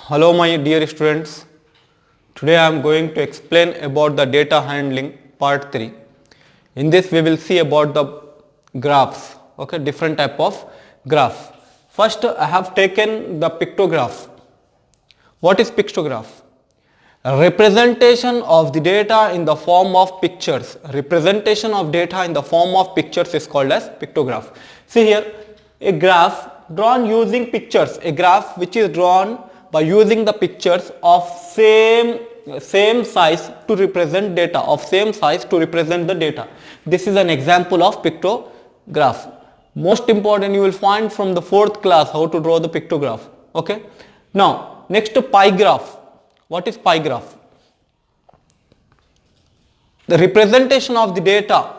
Hello my dear students, today I am going to explain about the data handling part 3. In this we will see about the graphs, okay, different type of graph. First I have taken the pictograph. What is pictograph? A representation of the data in the form of pictures. Representation of data in the form of pictures is called as pictograph. See here, a graph drawn using pictures, a graph which is drawn by using the pictures of same size to represent data, of same size to represent the data. This is an example of pictograph. Most important, you will find from the 4th class how to draw the pictograph. Okay. Now next, pie graph. What is pie graph? The representation of the data.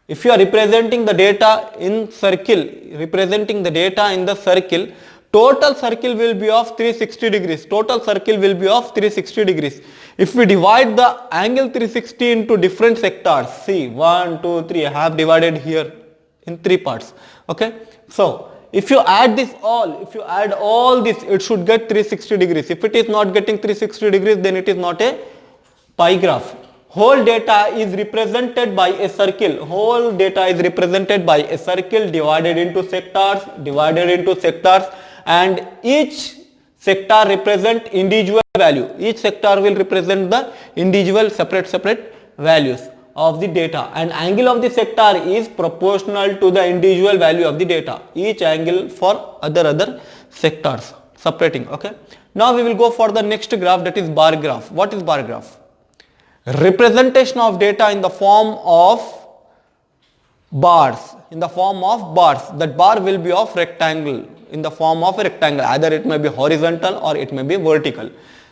If you are representing the data in circle, representing the data in the circle, total circle will be of 360 degrees. Total circle will be of 360 degrees. If we divide the angle 360 into different sectors, see 1, 2, 3, I have divided here in 3 parts. Okay. So if you add this all, if you add all this, it should get 360 degrees. If it is not getting 360 degrees, then it is not a pie graph. Whole data is represented by a circle. Whole data is represented by a circle divided into sectors, and each sector represent individual value. Each sector will represent the individual separate values of the data, and angle of the sector is proportional to the individual value of the data. Each angle for other sectors separating. Okay. Now we will go for the next graph, that is bar graph. What is bar graph? Representation of data in the form of bars. In the form of bars. That bar will be of rectangle. In the form of a rectangle. Either it may be horizontal or it may be vertical.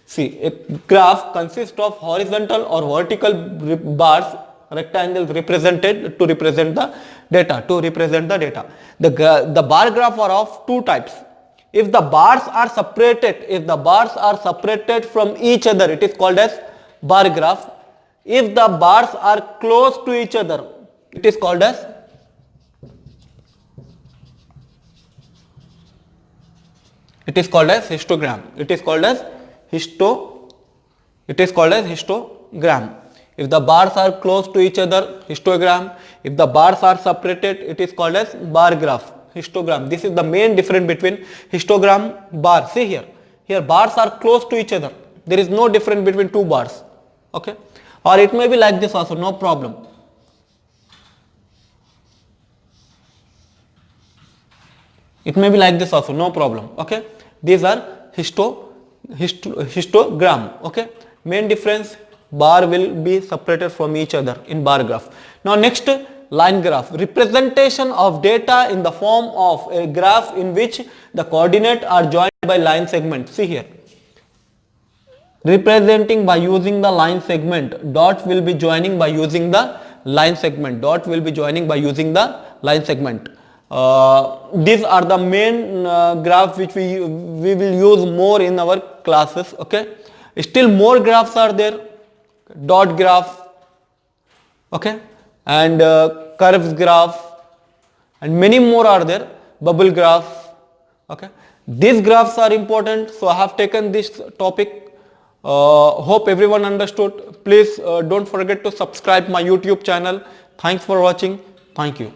See, a graph consists of horizontal or vertical bars, rectangles represented to represent the data. The bar graph are of 2 types. If the bars are separated from each other, it is called as bar graph. If the bars are close to each other, it is called as histogram. It is called as histogram. If the bars are close to each other, histogram. If the bars are separated, it is called as bar graph, histogram. This is the main difference between histogram, bar. See here. Here bars are close to each other. There is no difference between 2 bars. Okay. Or it may be like this also, no problem. It may be like this also, no problem. Okay. These are histogram. Okay. Main difference, bar will be separated from each other in bar graph. Now next, line graph. Representation of data in the form of a graph in which the coordinates are joined by line segment. See here. Representing by using the line segment. Dot will be joining by using the line segment. These are the main graphs which we will use more in our classes. Okay. Still more graphs are there. Dot graph. Okay. And curves graph. And many more are there. Bubble graph. Okay. These graphs are important. So I have taken this topic. Hope everyone understood. Please don't forget to subscribe my YouTube channel. Thanks for watching. Thank you.